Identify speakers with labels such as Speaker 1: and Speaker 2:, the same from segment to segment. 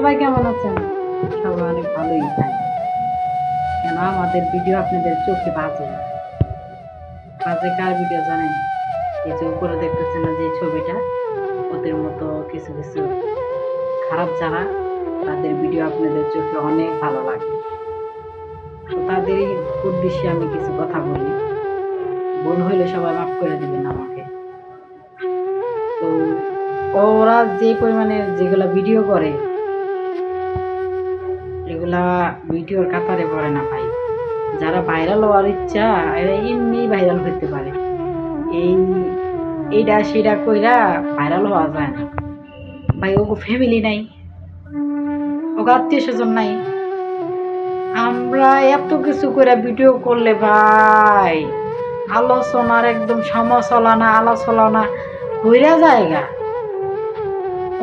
Speaker 1: সবাই কেমন আছেন? সবাই অনেক ভালোই থাকে। কেন আমাদের ভিডিও আপনাদের চোখে বাজে না? বাজে কার ভিডিও জানেন? এই যে উপরে দেখতেছেন না যে ছবিটা, ওদের মতো কিছু কিছু খারাপ যারা, তাদের ভিডিও আপনাদের চোখে অনেক ভালো লাগে। তো তাদেরই উদ্দেশ্যে আমি কিছু কথা বলি। ভুল হইলে সবাই মাফ করে দিবেন আমাকে। তো ওরা যে পরিমাণে যেগুলা ভিডিও করে, এগুলা ভিডিওর কাতারে পড়ে না ভাই। যারা ভাইরাল হওয়ার ইচ্ছা, এরা এমনি ভাইরাল হইতে পারে। এই এইটা সেটা কইরা ভাইরাল হওয়া যায় না ভাই। ওগো ফ্যামিলি নাই, ওগো আত্মীয় স্বজন নাই। আমরা এত কিছু করে ভিডিও করলে ভাই আলোচনার একদম সমালোচনা আলোচনা হইরা জায়গা,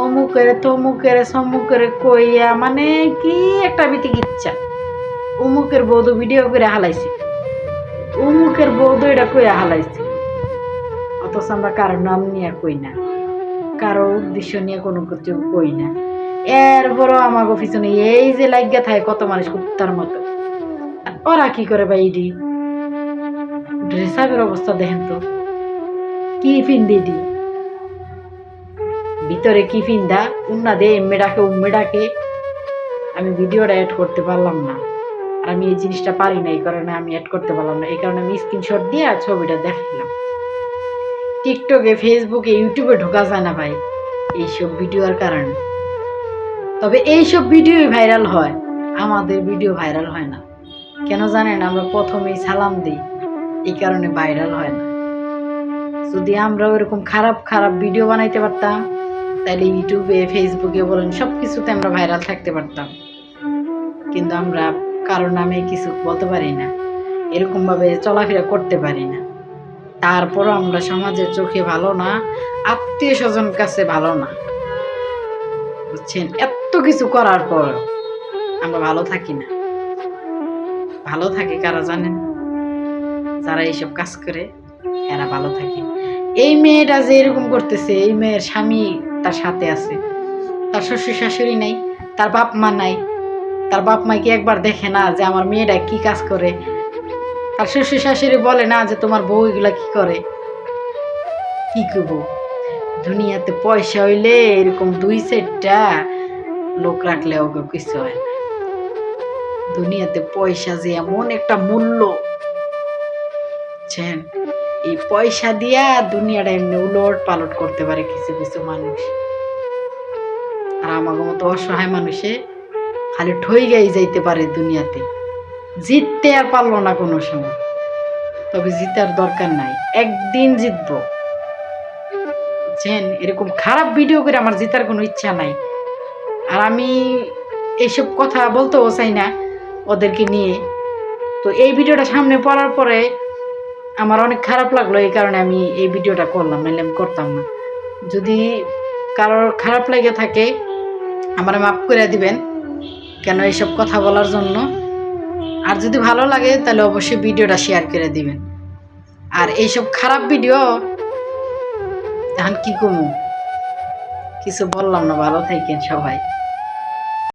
Speaker 1: অমুকের তমুকের সমুকের কইয়া মানে কি একটা বিতিক ইচ্ছা। অমুকের বৌদ্ধ ভিডিও করে হালাইছে, অমুকের বৌদ্ধ এটা কইয়া হালাইছে। অথচ আমরা কারো নাম নিয়ে কই না, কারো উদ্দেশ্য নিয়ে কোনো কিছু কই না। এরপরও আমাকে পিছনে এই যে লাগিয়া থাকে কত মানুষ কুত্তার মতো। আর ওরা কি করে ভাই? ইডি ড্রেস আপের অবস্থা দেখেন তো, কি ফিন্দি ভিতরে কি ফিন্দা উন্না দে এমে ডাকে উম্মে ডাকে। আমি ভিডিওটা অ্যাড করতে পারলাম না, আর আমি এই জিনিসটা পারি না, এই কারণে আমি অ্যাড করতে পারলাম না। এই কারণে আমি স্ক্রিনশট দিয়ে ছবিটা দেখালাম। টিকটকে, ফেসবুকে, ইউটিউবে ঢোকা যায় না ভাই এইসব ভিডিওর কারণে। তবে এইসব ভিডিওই ভাইরাল হয়, আমাদের ভিডিও ভাইরাল হয় না। কেন জানেন? আমরা প্রথমেই সালাম দিই, এই কারণে ভাইরাল হয় না। যদি আমরা ওইরকম খারাপ খারাপ ভিডিও বানাইতে পারতাম, তাহলে ইউটিউবে, ফেসবুকে বলেন সব কিছুতে আমরা ভাইরাল থাকতে পারতাম। কিন্তু আমরা কারো নামে কিছু বলতে পারি না, এরকমভাবে চলাফেরা করতে পারি না। তারপরও আমরা সমাজের চোখে ভালো না, আত্মীয় স্বজন কাছে ভালো না, বুঝছেন? এত কিছু করার পর আমরা ভালো থাকি না। ভালো থাকে কারা জানেন? যারা এইসব কাজ করে এরা ভালো থাকে। এই মেয়েটা যে এরকম করতেছে, এই মেয়ের স্বামী তার সাথে আছে, তার শ্বশুর শাশুড়ি নাই, তার বাপ মা নাই। তার বাপ মা কি একবার দেখে না যে আমার মেয়েটা কি কাজ করে? তার শ্বশুর শাশুড়ি বলে না যে তোমার বউ এগুলা কি করে? কি করবো? দুনিয়াতে পয়সা হইলে এরকম 2-4টা লোক রাখলে ওকে কিছু হয় না। দুনিয়াতে পয়সা যে এমন একটা মূল্য, বুঝছেন? এই পয়সা দিয়া দুনিয়াটা এমনি উলট পালট করতে পারে কিছু কিছু মানুষ। আর আমাদের মতো অসহায় মানুষে খালি ঠই গাই যাইতে পারে দুনিয়াতে, জিততে আর পারলো না কোনো সময়। তবে জিতার দরকার নাই, একদিন জিতবো, বুঝছেন? এরকম খারাপ ভিডিও করে আমার জিতার কোনো ইচ্ছা নাই। আর আমি এইসব কথা বলতেও চাই না ওদেরকে নিয়ে। তো এই ভিডিওটা সামনে পড়ার পরে আমার অনেক খারাপ লাগলো, এই কারণে আমি এই ভিডিওটা করলাম, নাহলে আমি করতাম না। যদি কারোর খারাপ লেগে থাকে আমার মাফ করে দিবেন, কেন এইসব কথা বলার জন্য। আর যদি ভালো লাগে তাহলে অবশ্যই ভিডিওটা শেয়ার করে দিবেন। আর এইসব খারাপ ভিডিও এখন কি কমু, কিছু বললাম না। ভালো থাকেন সবাই।